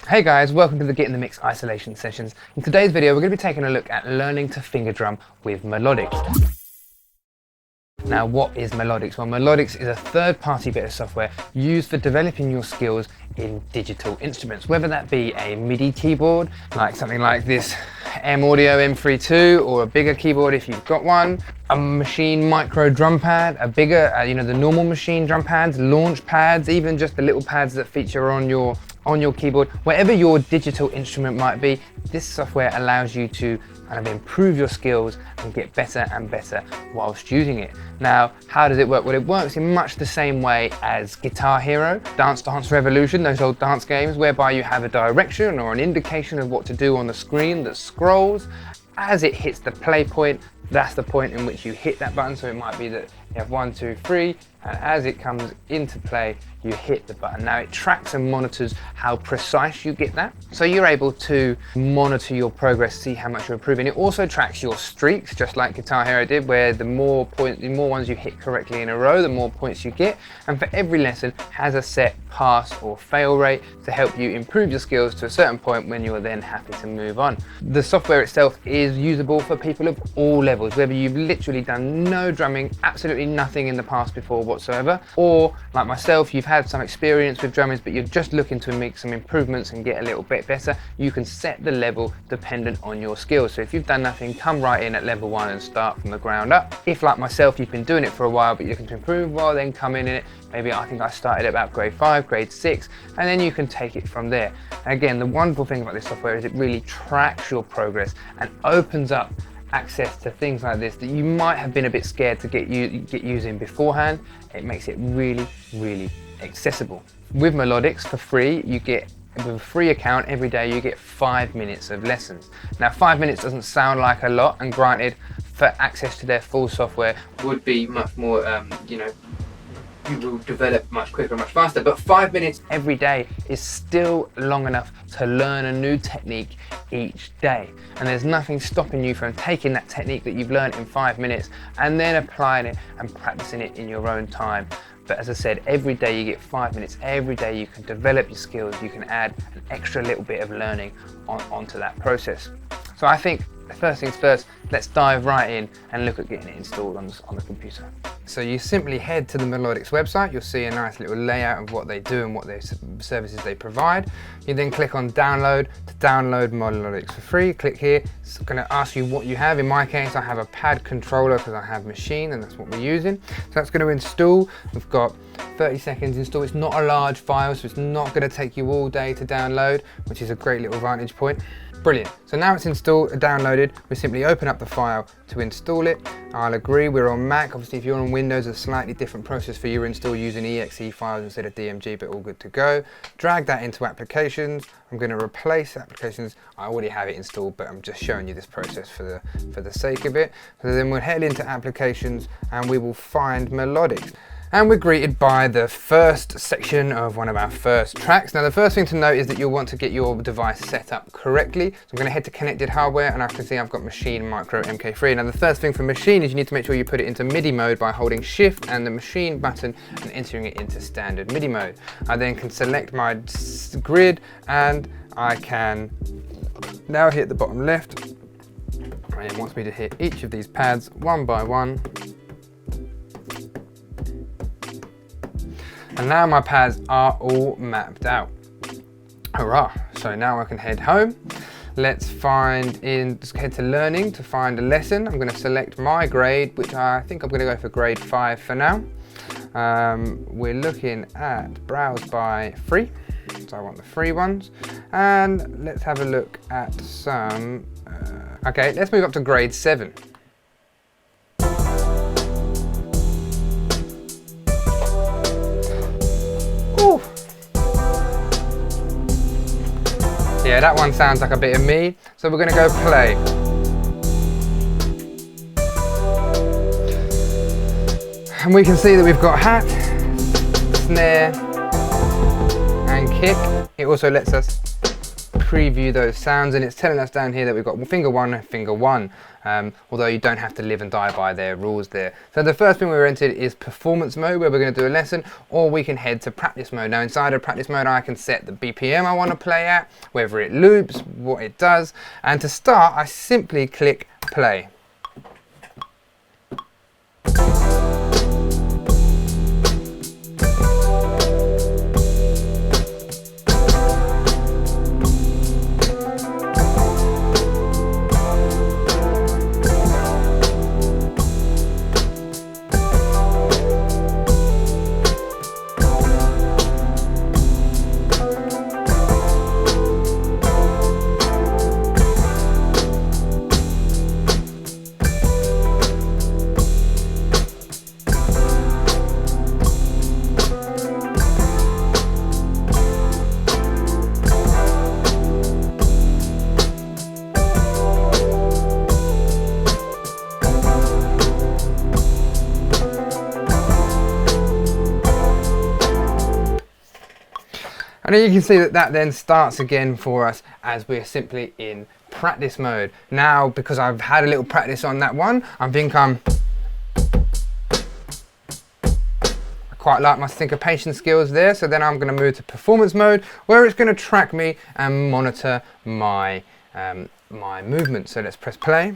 Hey guys, welcome to the Get in the Mix isolation sessions. In today's video, we're going to be taking a look at learning to finger drum with Melodics. Now, what is Melodics? Well, Melodics is a third-party bit of software used for developing your skills in digital instruments, whether that be a MIDI keyboard, like something like this M Audio M32, or a bigger keyboard if you've got one, a Maschine Micro drum pad, a bigger, the normal Maschine drum pads, launch pads, even just the little pads that feature on your keyboard. Whatever your digital instrument might be, this software allows you to kind of improve your skills and get better and better whilst using it. Now, how does it work? Well, it works in much the same way as Guitar Hero, Dance Dance Revolution, those old dance games, whereby you have a direction or an indication of what to do on the screen that scrolls. As it hits the play point, that's the point in which you hit that button. So it might be that you have 1, 2, 3, and as it comes into play, you hit the button. Now it tracks and monitors how precise you get that. So you're able to monitor your progress, see how much you're improving. It also tracks your streaks, just like Guitar Hero did, where the more ones you hit correctly in a row, the more points you get. And for every lesson has a set pass or fail rate to help you improve your skills to a certain point when you're then happy to move on. The software itself is usable for people of all levels, whether you've literally done no drumming, absolutely nothing in the past before whatsoever, or like myself, you've had some experience with drumming but you're just looking to make some improvements and get a little bit better. You can set the level dependent on your skills. So if you've done nothing, come right in at level 1 and start from the ground up. If, like myself, you've been doing it for a while but you're looking to improve, well then come in it. Maybe I think I started at about grade 5, grade 6, and then you can take it from there. And again, the wonderful thing about this software is it really tracks your progress and opens up access to things like this that you might have been a bit scared to get using beforehand. It makes it really, really accessible. With Melodics for free, you get, with a free account every day, you get 5 minutes of lessons. Now 5 minutes doesn't sound like a lot, and granted, for access to their full software would be much more, you will develop much quicker, much faster, but 5 minutes every day is still long enough to learn a new technique each day. And there's nothing stopping you from taking that technique that you've learned in 5 minutes and then applying it and practicing it in your own time. But as I said, every day you get 5 minutes. Every day you can develop your skills. You can add an extra little bit of learning onto that process. So I think first things first, let's dive right in and look at getting it installed on the computer. So you simply head to the Melodics website. You'll see a nice little layout of what they do and what services they provide. You then click on download to download Melodics for free. Click here. It's going to ask you what you have. In my case, I have a pad controller because I have Maschine and that's what we're using. So that's going to install. We've got 30 seconds install. It's not a large file, so it's not going to take you all day to download, which is a great little vantage point. Brilliant. So now it's installed, downloaded, we simply open up the file to install it. I'll agree, we're on Mac. Obviously, if you're on Windows, a slightly different process for your install using exe files instead of DMG, but all good to go. Drag that into applications. I'm going to replace applications. I already have it installed, but I'm just showing you this process for the sake of it. So then we'll head into applications and we will find Melodics. And we're greeted by the first section of one of our first tracks. Now the first thing to note is that you'll want to get your device set up correctly. So I'm going to head to connected hardware, and I can see I've got Maschine Mikro MK3. Now the first thing for Maschine is you need to make sure you put it into MIDI mode by holding Shift and the Maschine button and entering it into standard MIDI mode. I then can select my grid and I can now hit the bottom left. And it wants me to hit each of these pads one by one. And now my pads are all mapped out. Hurrah! So now I can head home. Let's head to learning to find a lesson. I'm going to select my grade, which I think I'm going to go for grade 5 for now. We're looking at browse by free. So I want the free ones. And let's have a look at some, okay, let's move up to grade 7. Yeah, that one sounds like a bit of me, so we're going to go play. And we can see that we've got hat, snare, and kick. It also lets us preview those sounds, and it's telling us down here that we've got finger 1 and finger 1, although you don't have to live and die by their rules there. So the first thing we're entered is performance mode, where we're going to do a lesson, or we can head to practice mode. Now inside of practice mode I can set the BPM I want to play at, whether it loops, what it does, and to start I simply click play. And you can see that that then starts again for us as we're simply in practice mode. Now, because I've had a little practice on that one, I quite like my syncopation skills there. So then I'm going to move to performance mode, where it's going to track me and monitor my, my movement. So let's press play.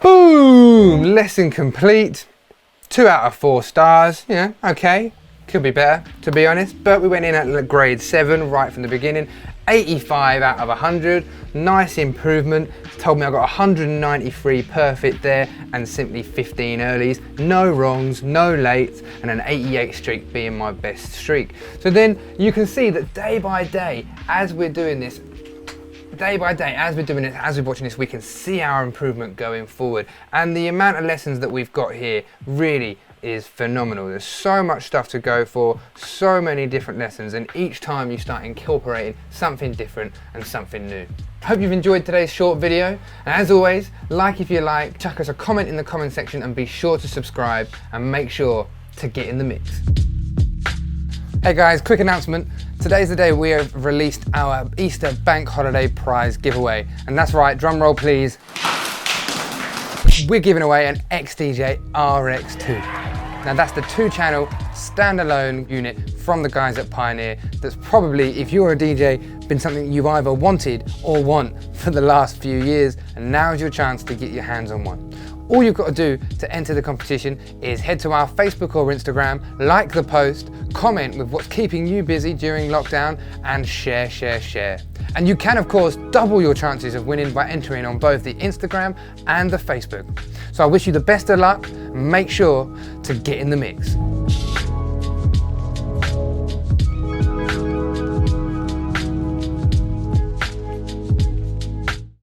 Boom! Lesson complete. 2 out of 4 stars. Yeah, okay. Could be better, to be honest. But we went in at grade 7 right from the beginning. 85 out of 100. Nice improvement. It's told me I got 193 perfect there and simply 15 earlies. No wrongs, no lates, and an 88 streak being my best streak. So then you can see that day by day, as we're doing this, as we're watching this, we can see our improvement going forward. And the amount of lessons that we've got here really is phenomenal. There's so much stuff to go for, so many different lessons, and each time you start incorporating something different and something new. I hope you've enjoyed today's short video, and as always, like if you like, chuck us a comment in the comment section, and be sure to subscribe and make sure to get in the mix. Hey guys, quick announcement. Today's the day we have released our Easter bank holiday prize giveaway. And that's right, drum roll please. We're giving away an XDJ RX2. Now that's the 2-channel standalone unit from the guys at Pioneer. That's probably, if you're a DJ, been something you've either wanted or want for the last few years, and now's your chance to get your hands on one. All you've got to do to enter the competition is head to our Facebook or Instagram, like the post, comment with what's keeping you busy during lockdown, and share. And you can of course double your chances of winning by entering on both the Instagram and the Facebook. So I wish you the best of luck, and make sure to get in the mix.